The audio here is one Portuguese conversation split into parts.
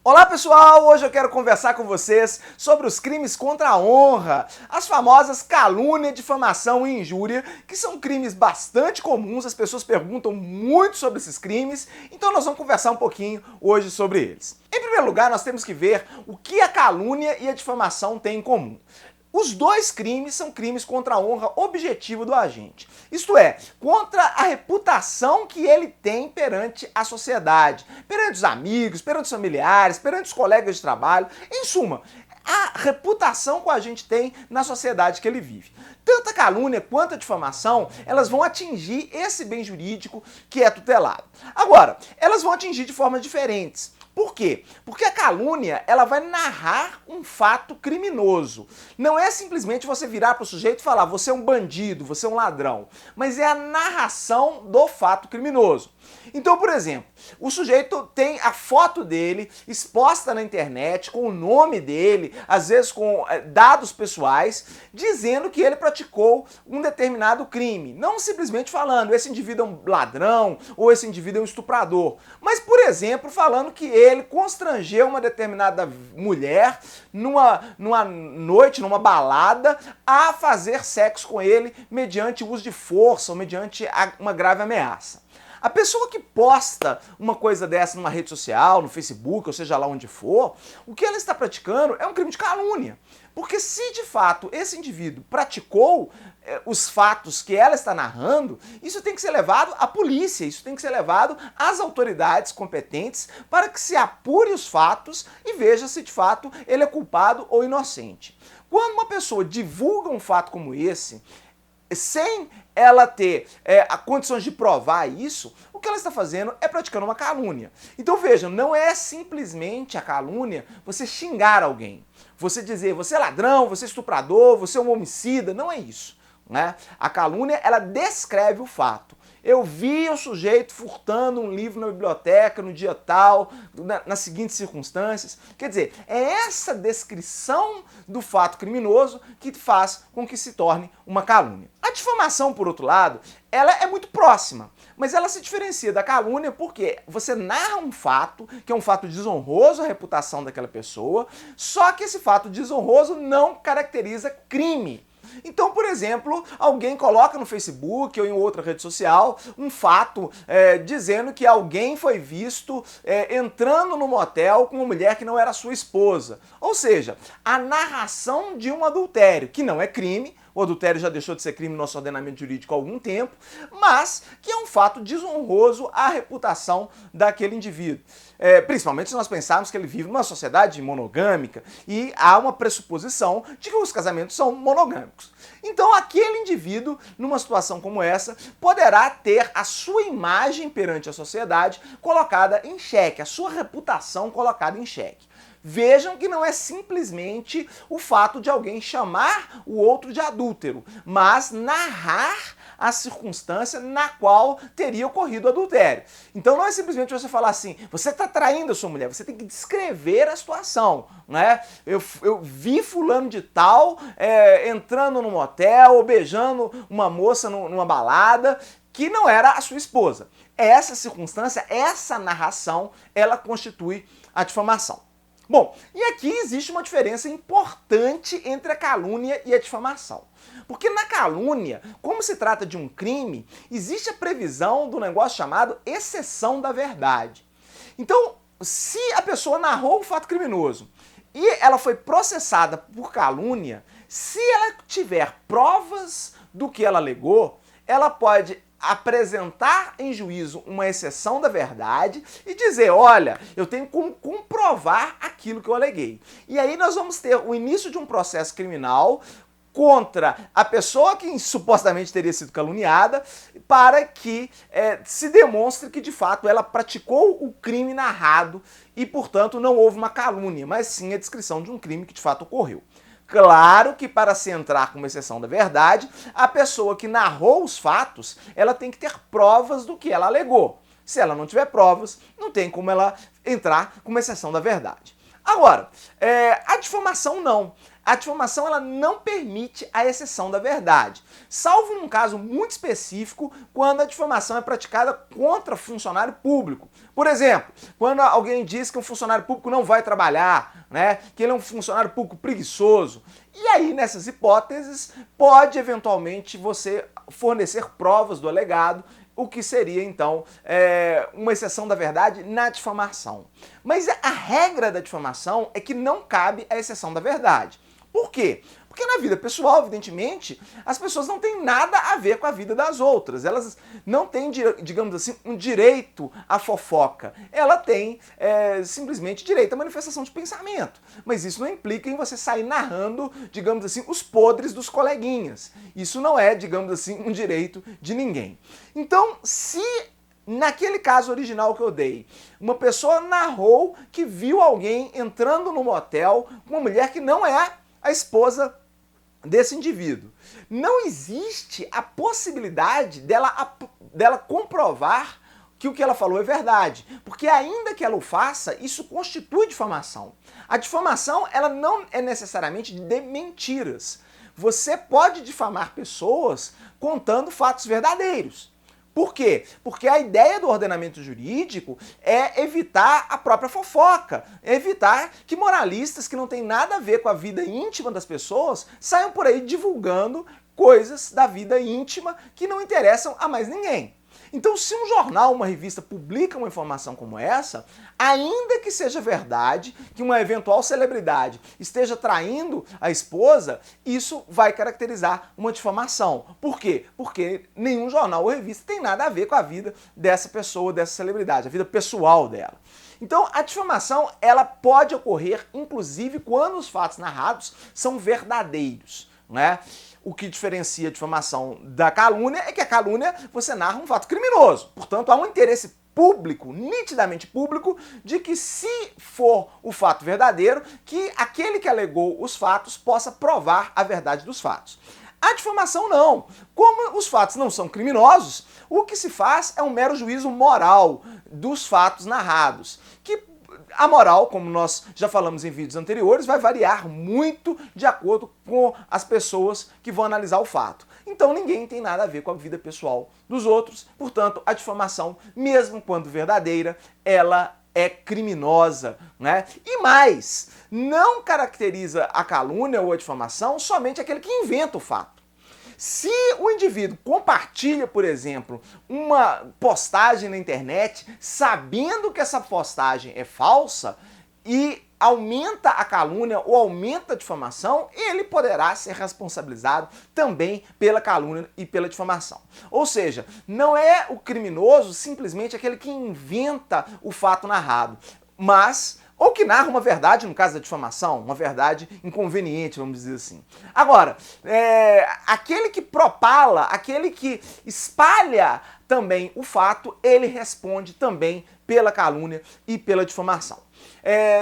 Olá pessoal, hoje eu quero conversar com vocês sobre os crimes contra a honra, as famosas calúnia, difamação e injúria, que são crimes bastante comuns, as pessoas perguntam muito sobre esses crimes, então nós vamos conversar um pouquinho hoje sobre eles. Em primeiro lugar, nós temos que ver o que a calúnia e a difamação têm em comum. Os dois crimes são crimes contra a honra objetiva do agente, isto é, contra a reputação que ele tem perante a sociedade, perante os amigos, perante os familiares, perante os colegas de trabalho, em suma, a reputação que o agente tem na sociedade que ele vive. Tanto a calúnia quanto a difamação, elas vão atingir esse bem jurídico que é tutelado. Agora, elas vão atingir de formas diferentes. Por quê? Porque a calúnia, ela vai narrar um fato criminoso. Não é simplesmente você virar para o sujeito e falar, você é um bandido, você é um ladrão, mas é a narração do fato criminoso. Então, por exemplo, o sujeito tem a foto dele exposta na internet, com o nome dele, às vezes com dados pessoais, dizendo que ele praticou um determinado crime. Não simplesmente falando, esse indivíduo é um ladrão ou esse indivíduo é um estuprador, mas, por exemplo, falando que ele constrangeu uma determinada mulher numa noite, numa balada, a fazer sexo com ele mediante o uso de força ou mediante uma grave ameaça. A pessoa que posta uma coisa dessa numa rede social, no Facebook, ou seja lá onde for, o que ela está praticando é um crime de calúnia. Porque se de fato esse indivíduo praticou os fatos que ela está narrando, isso tem que ser levado à polícia, isso tem que ser levado às autoridades competentes para que se apure os fatos e veja se de fato ele é culpado ou inocente. Quando uma pessoa divulga um fato como esse, sem ela ter condições de provar isso, o que ela está fazendo é praticando uma calúnia. Então vejam, não é simplesmente a calúnia você xingar alguém, você dizer você é ladrão, você é estuprador, você é um homicida, não é isso, né? A calúnia, ela descreve o fato. Eu vi o sujeito furtando um livro na biblioteca no dia tal, nas seguintes circunstâncias. Quer dizer, é essa descrição do fato criminoso que faz com que se torne uma calúnia. A difamação, por outro lado, ela é muito próxima, mas ela se diferencia da calúnia porque você narra um fato, que é um fato desonroso à reputação daquela pessoa, só que esse fato desonroso não caracteriza crime. Então, por exemplo, alguém coloca no Facebook ou em outra rede social um fato dizendo que alguém foi visto entrando no motel com uma mulher que não era sua esposa. Ou seja, a narração de um adultério, que não é crime, o adultério já deixou de ser crime no nosso ordenamento jurídico há algum tempo, mas que é um fato desonroso à reputação daquele indivíduo. Principalmente se nós pensarmos que ele vive numa sociedade monogâmica e há uma pressuposição de que os casamentos são monogâmicos. Então aquele indivíduo, numa situação como essa, poderá ter a sua imagem perante a sociedade colocada em xeque, a sua reputação colocada em xeque. Vejam que não é simplesmente o fato de alguém chamar o outro de adúltero, mas narrar a circunstância na qual teria ocorrido o adultério. Então não é simplesmente você falar assim, você está traindo a sua mulher, você tem que descrever a situação, né? Eu vi fulano de tal entrando num motel ou beijando uma moça numa balada que não era a sua esposa. Essa circunstância, essa narração, ela constitui a difamação. Bom, e aqui existe uma diferença importante entre a calúnia e a difamação. Porque na calúnia, como se trata de um crime, existe a previsão do negócio chamado exceção da verdade. Então, se a pessoa narrou o fato criminoso e ela foi processada por calúnia, se ela tiver provas do que ela alegou, ela pode apresentar em juízo uma exceção da verdade e dizer, olha, eu tenho como comprovar aquilo que eu aleguei. E aí nós vamos ter o início de um processo criminal contra a pessoa que supostamente teria sido caluniada para que se demonstre que de fato ela praticou o crime narrado e, portanto, não houve uma calúnia, mas sim a descrição de um crime que de fato ocorreu. Claro que para se entrar com uma exceção da verdade, a pessoa que narrou os fatos, ela tem que ter provas do que ela alegou. Se ela não tiver provas, não tem como ela entrar com uma exceção da verdade. Agora, a difamação não. A difamação ela não permite a exceção da verdade, salvo num caso muito específico, quando a difamação é praticada contra funcionário público. Por exemplo, quando alguém diz que um funcionário público não vai trabalhar, né, que ele é um funcionário público preguiçoso, e aí nessas hipóteses pode eventualmente você fornecer provas do alegado, o que seria, então, uma exceção da verdade na difamação. Mas a regra da difamação é que não cabe a exceção da verdade. Por quê? Porque na vida pessoal, evidentemente, as pessoas não têm nada a ver com a vida das outras. Elas não têm, digamos assim, um direito à fofoca. Ela tem simplesmente direito à manifestação de pensamento. Mas isso não implica em você sair narrando, digamos assim, os podres dos coleguinhas. Isso não é, digamos assim, um direito de ninguém. Então, se naquele caso original que eu dei, uma pessoa narrou que viu alguém entrando no motel com uma mulher que não é a esposa desse indivíduo, não existe a possibilidade dela comprovar que o que ela falou é verdade, porque ainda que ela o faça, isso constitui difamação. A difamação ela não é necessariamente de mentiras. Você pode difamar pessoas contando fatos verdadeiros. Por quê? Porque a ideia do ordenamento jurídico é evitar a própria fofoca, é evitar que moralistas que não têm nada a ver com a vida íntima das pessoas saiam por aí divulgando coisas da vida íntima que não interessam a mais ninguém. Então, se um jornal, uma revista publica uma informação como essa, ainda que seja verdade, que uma eventual celebridade esteja traindo a esposa, isso vai caracterizar uma difamação. Por quê? Porque nenhum jornal ou revista tem nada a ver com a vida dessa pessoa, dessa celebridade, a vida pessoal dela. Então, a difamação, ela pode ocorrer, inclusive, quando os fatos narrados são verdadeiros, né? O que diferencia a difamação da calúnia é que a calúnia você narra um fato criminoso. Portanto, há um interesse público, nitidamente público, de que se for o fato verdadeiro, que aquele que alegou os fatos possa provar a verdade dos fatos. A difamação não. Como os fatos não são criminosos, o que se faz é um mero juízo moral dos fatos narrados, que a moral, como nós já falamos em vídeos anteriores, vai variar muito de acordo com as pessoas que vão analisar o fato. Então ninguém tem nada a ver com a vida pessoal dos outros, portanto a difamação, mesmo quando verdadeira, ela é criminosa, né? E mais, não caracteriza a calúnia ou a difamação somente aquele que inventa o fato. Se o indivíduo compartilha, por exemplo, uma postagem na internet, sabendo que essa postagem é falsa e aumenta a calúnia ou aumenta a difamação, ele poderá ser responsabilizado também pela calúnia e pela difamação. Ou seja, não é o criminoso simplesmente aquele que inventa o fato narrado, mas ou que narra uma verdade, no caso da difamação, uma verdade inconveniente, vamos dizer assim. Agora, aquele que propala, aquele que espalha também o fato, ele responde também pela calúnia e pela difamação.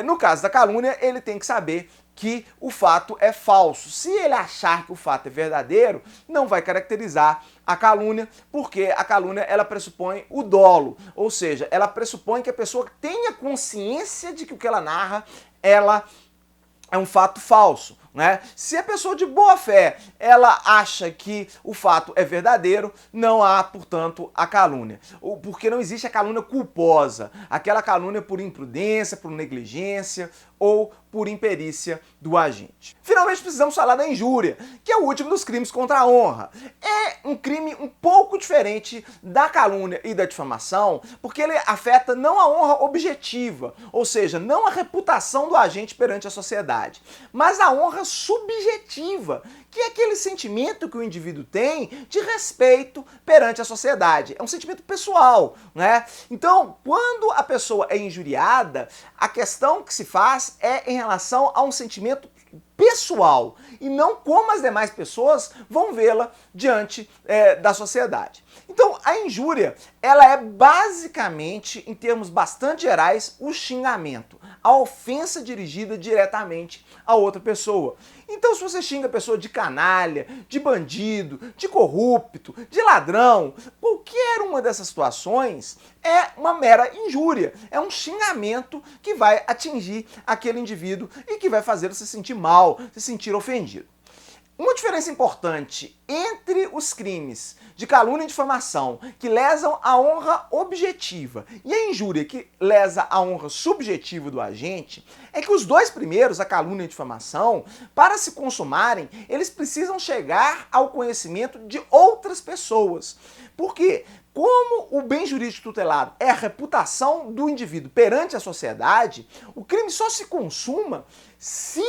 No caso da calúnia, ele tem que saber que o fato é falso. Se ele achar que o fato é verdadeiro, não vai caracterizar a calúnia, porque a calúnia ela pressupõe o dolo, ou seja, ela pressupõe que a pessoa tenha consciência de que o que ela narra, ela é um fato falso, né? Se a pessoa de boa fé, ela acha que o fato é verdadeiro, não há, portanto, a calúnia. Porque não existe a calúnia culposa, aquela calúnia por imprudência, por negligência ou por imperícia do agente. Finalmente precisamos falar da injúria, que é o último dos crimes contra a honra. É um crime um pouco diferente da calúnia e da difamação, porque ele afeta não a honra objetiva, ou seja, não a reputação do agente perante a sociedade, mas a honra subjetiva, que é aquele sentimento que o indivíduo tem de respeito perante a sociedade. É um sentimento pessoal, né? Então, quando a pessoa é injuriada, a questão que se faz é em relação a um sentimento pessoal e não como as demais pessoas vão vê-la diante da sociedade. Então, a injúria, ela é basicamente, em termos bastante gerais, o xingamento, a ofensa dirigida diretamente a outra pessoa. Então, se você xinga a pessoa de canalha, de bandido, de corrupto, de ladrão, qualquer uma dessas situações é uma mera injúria, é um xingamento que vai atingir aquele indivíduo e que vai fazê-lo se sentir mal, se sentir ofendido. Uma diferença importante entre os crimes de calúnia e difamação que lesam a honra objetiva e a injúria que lesa a honra subjetiva do agente é que os dois primeiros, a calúnia e a difamação, para se consumarem, eles precisam chegar ao conhecimento de outras pessoas. Por quê? Como o bem jurídico tutelado é a reputação do indivíduo perante a sociedade, o crime só se consuma se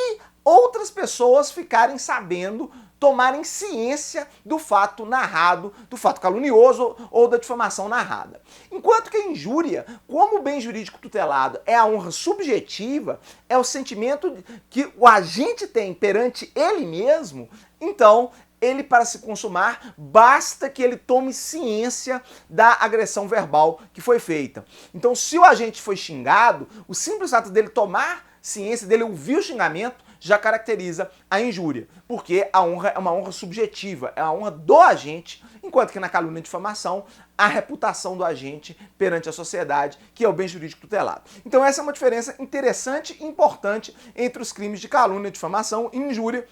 outras pessoas ficarem sabendo, tomarem ciência do fato narrado, do fato calunioso ou da difamação narrada. Enquanto que a injúria, como o bem jurídico tutelado é a honra subjetiva, é o sentimento que o agente tem perante ele mesmo, então ele, para se consumar, basta que ele tome ciência da agressão verbal que foi feita. Então, se o agente foi xingado, o simples fato dele tomar ciência, dele ouvir o xingamento, já caracteriza a injúria, porque a honra é uma honra subjetiva, é a honra do agente, enquanto que na calúnia e difamação, a reputação do agente perante a sociedade, que é o bem jurídico tutelado. Então essa é uma diferença interessante e importante entre os crimes de calúnia, difamação e injúria,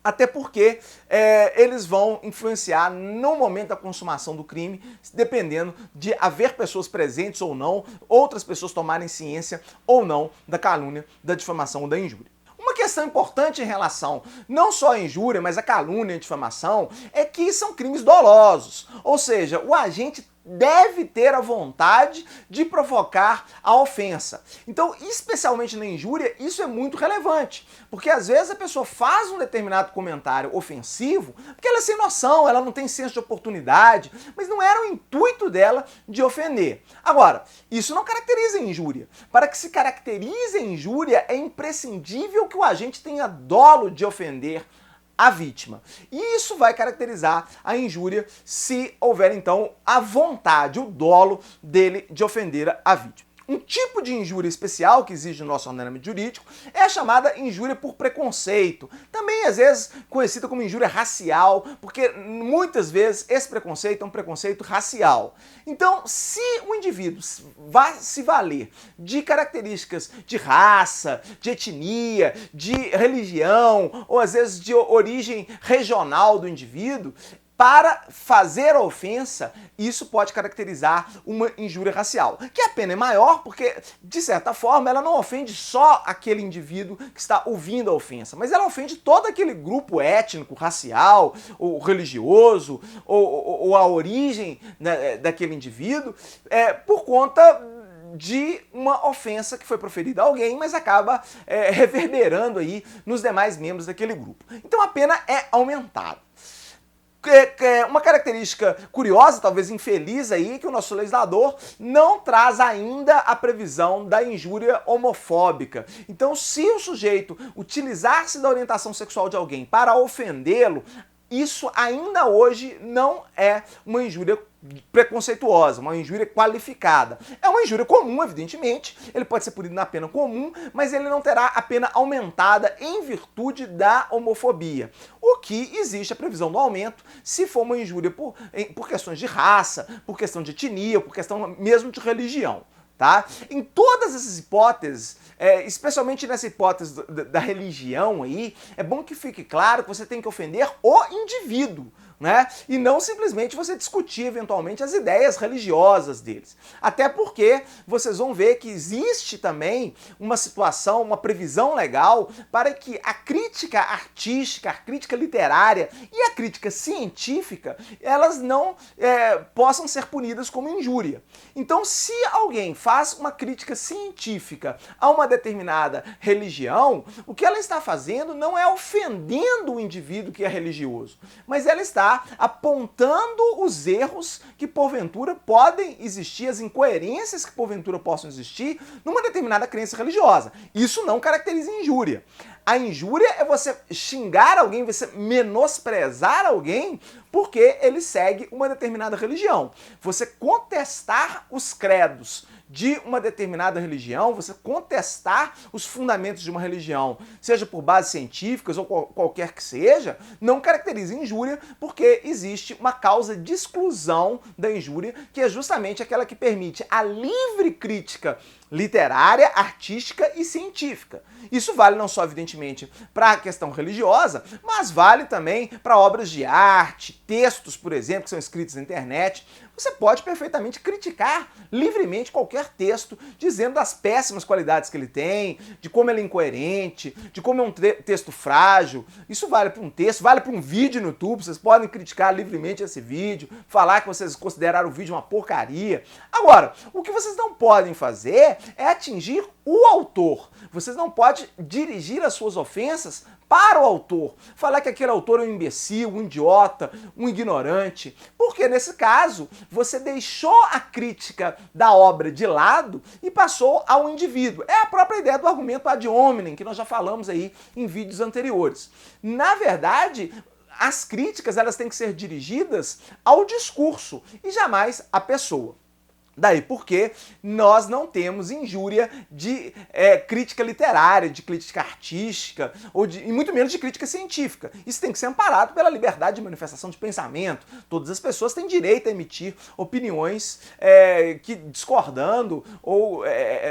até porque eles vão influenciar no momento da consumação do crime, dependendo de haver pessoas presentes ou não, outras pessoas tomarem ciência ou não da calúnia, da difamação ou da injúria. Uma questão importante em relação não só à injúria, mas à calúnia e à difamação, é que são crimes dolosos, ou seja, o agente deve ter a vontade de provocar a ofensa. Então, especialmente na injúria, isso é muito relevante, porque às vezes a pessoa faz um determinado comentário ofensivo porque ela é sem noção, ela não tem senso de oportunidade, mas não era o intuito dela de ofender. Agora, isso não caracteriza a injúria. Para que se caracterize a injúria, é imprescindível que o agente tenha dolo de ofender a vítima. E isso vai caracterizar a injúria se houver, então, a vontade, o dolo dele de ofender a vítima. Um tipo de injúria especial que existe no nosso ordenamento jurídico é a chamada injúria por preconceito, também às vezes conhecida como injúria racial, porque muitas vezes esse preconceito é um preconceito racial. Então, se o indivíduo vai se valer de características de raça, de etnia, de religião, ou às vezes de origem regional do indivíduo, para fazer a ofensa, isso pode caracterizar uma injúria racial, que a pena é maior porque, de certa forma, ela não ofende só aquele indivíduo que está ouvindo a ofensa, mas ela ofende todo aquele grupo étnico, racial, ou religioso, ou a origem, né, daquele indivíduo, por conta de uma ofensa que foi proferida a alguém, mas acaba reverberando aí nos demais membros daquele grupo. Então a pena é aumentada. Uma característica curiosa, talvez infeliz aí, que o nosso legislador não traz ainda a previsão da injúria homofóbica. Então, se o sujeito utilizar-se da orientação sexual de alguém para ofendê-lo, isso ainda hoje não é uma injúria preconceituosa, uma injúria qualificada. É uma injúria comum, evidentemente, ele pode ser punido na pena comum, mas ele não terá a pena aumentada em virtude da homofobia. O que existe a previsão do aumento se for uma injúria por questões de raça, por questão de etnia, por questão mesmo de religião. Tá? Em todas essas hipóteses, especialmente nessa hipótese da religião aí, é bom que fique claro que você tem que ofender o indivíduo, né? E não simplesmente você discutir eventualmente as ideias religiosas deles. Até porque vocês vão ver que existe também uma situação, uma previsão legal para que a crítica artística, a crítica literária e a crítica científica, elas não possam ser punidas como injúria. Então, se alguém faz uma crítica científica a uma determinada religião, o que ela está fazendo não é ofendendo o indivíduo que é religioso, mas ela está apontando os erros que porventura podem existir, as incoerências que porventura possam existir numa determinada crença religiosa. Isso não caracteriza injúria. A injúria é você xingar alguém, você menosprezar alguém porque ele segue uma determinada religião. Você contestar os credos de uma determinada religião, você contestar os fundamentos de uma religião, seja por bases científicas ou qualquer que seja, não caracteriza injúria, porque existe uma causa de exclusão da injúria, que é justamente aquela que permite a livre crítica literária, artística e científica. Isso vale não só, evidentemente, para a questão religiosa, mas vale também para obras de arte, textos, por exemplo, que são escritos na internet. Você pode perfeitamente criticar livremente qualquer texto, dizendo das péssimas qualidades que ele tem, de como ele é incoerente, de como é um texto frágil. Isso vale para um texto, vale para um vídeo no YouTube. Vocês podem criticar livremente esse vídeo, falar que vocês consideraram o vídeo uma porcaria. Agora, o que vocês não podem fazer é atingir o autor. Vocês não podem dirigir as suas ofensas para o autor, falar que aquele autor é um imbecil, um idiota, um ignorante, porque nesse caso você deixou a crítica da obra de lado e passou ao indivíduo. É a própria ideia do argumento ad hominem, que nós já falamos aí em vídeos anteriores. Na verdade, as críticas elas têm que ser dirigidas ao discurso e jamais à pessoa. Daí porque nós não temos injúria de crítica literária, de crítica artística, e muito menos de crítica científica. Isso tem que ser amparado pela liberdade de manifestação de pensamento. Todas as pessoas têm direito a emitir opiniões que discordando ou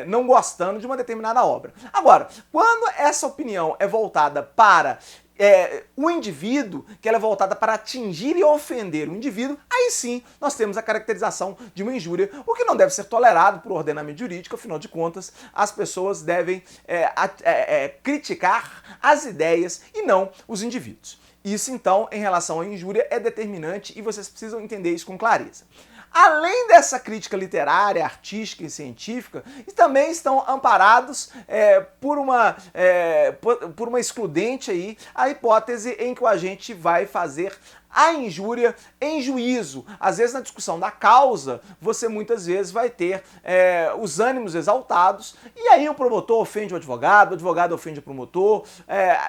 não gostando de uma determinada obra. Agora, quando essa opinião é voltada para o indivíduo, que ela é voltada para atingir e ofender o indivíduo, aí sim nós temos a caracterização de uma injúria, o que não deve ser tolerado por ordenamento jurídico. Afinal de contas, as pessoas devem criticar as ideias e não os indivíduos. Isso então, em relação à injúria, é determinante e vocês precisam entender isso com clareza. Além dessa crítica literária, artística e científica, também estão amparados por uma excludente aí, a hipótese em que o agente vai fazer a injúria em juízo. Às vezes, na discussão da causa, você muitas vezes vai ter os ânimos exaltados, e aí o promotor ofende o advogado ofende o promotor,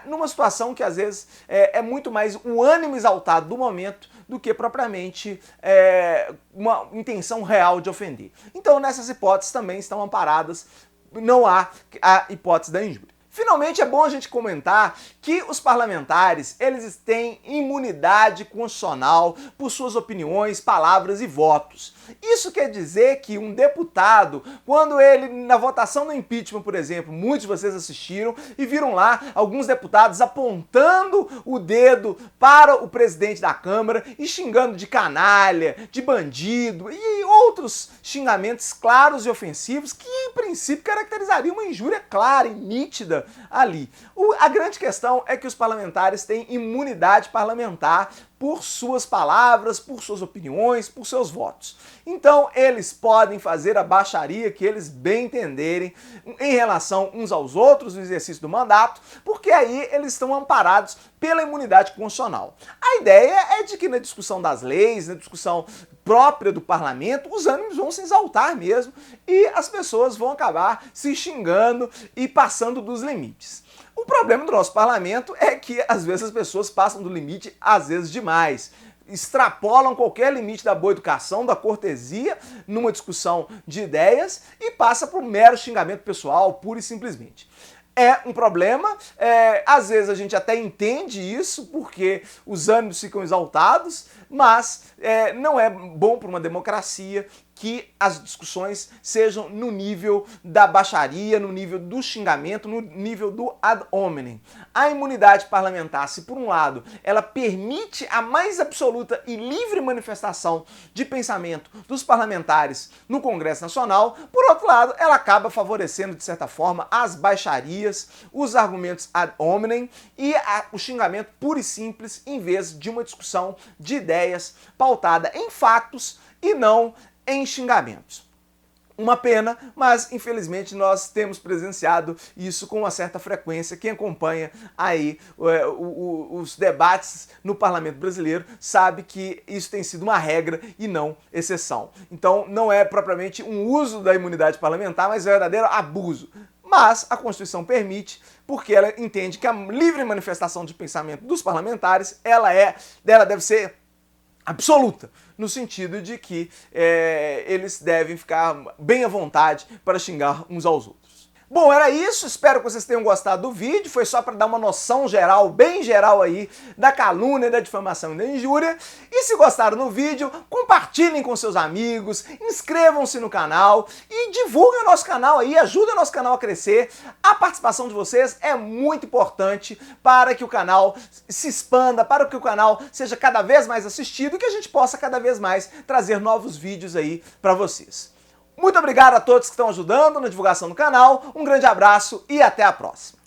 numa situação que às vezes é muito mais o ânimo exaltado do momento do que propriamente uma intenção real de ofender. Então, nessas hipóteses também estão amparadas, não há a hipótese da injúria. Finalmente, é bom a gente comentar que os parlamentares, eles têm imunidade constitucional por suas opiniões, palavras e votos. Isso quer dizer que um deputado, quando ele, na votação do impeachment, por exemplo, muitos de vocês assistiram e viram lá alguns deputados apontando o dedo para o presidente da Câmara e xingando de canalha, de bandido e outros xingamentos claros e ofensivos que, em princípio, caracterizariam uma injúria clara e nítida ali. A grande questão é que os parlamentares têm imunidade parlamentar por suas palavras, por suas opiniões, por seus votos. Então, eles podem fazer a baixaria que eles bem entenderem em relação uns aos outros no exercício do mandato, porque aí eles estão amparados pela imunidade constitucional. A ideia é de que na discussão das leis, na discussão própria do parlamento, os ânimos vão se exaltar mesmo e as pessoas vão acabar se xingando e passando dos limites. O problema do nosso parlamento é que às vezes as pessoas passam do limite, às vezes demais. Extrapolam qualquer limite da boa educação, da cortesia, numa discussão de ideias e passa para um mero xingamento pessoal, pura e simplesmente. É um problema, às vezes a gente até entende isso, porque os ânimos ficam exaltados, mas não é bom para uma democracia que as discussões sejam no nível da baixaria, no nível do xingamento, no nível do ad hominem. A imunidade parlamentar, se por um lado ela permite a mais absoluta e livre manifestação de pensamento dos parlamentares no Congresso Nacional, por outro lado ela acaba favorecendo de certa forma as baixarias, os argumentos ad hominem e o xingamento puro e simples, em vez de uma discussão de ideias pautada em fatos e não em xingamentos. Uma pena, mas infelizmente nós temos presenciado isso com uma certa frequência. Quem acompanha aí os debates no parlamento brasileiro sabe que isso tem sido uma regra e não exceção. Então não é propriamente um uso da imunidade parlamentar, mas é um verdadeiro abuso. Mas a Constituição permite, porque ela entende que a livre manifestação de pensamento dos parlamentares, ela deve ser absoluta, no sentido de que eles devem ficar bem à vontade para xingar uns aos outros. Bom, era isso, espero que vocês tenham gostado do vídeo, foi só para dar uma noção geral, bem geral aí, da calúnia, da difamação e da injúria. E se gostaram do vídeo, compartilhem com seus amigos, inscrevam-se no canal e divulguem o nosso canal aí, ajudem o nosso canal a crescer. A participação de vocês é muito importante para que o canal se expanda, para que o canal seja cada vez mais assistido e que a gente possa cada vez mais trazer novos vídeos aí para vocês. Muito obrigado a todos que estão ajudando na divulgação do canal, um grande abraço e até a próxima!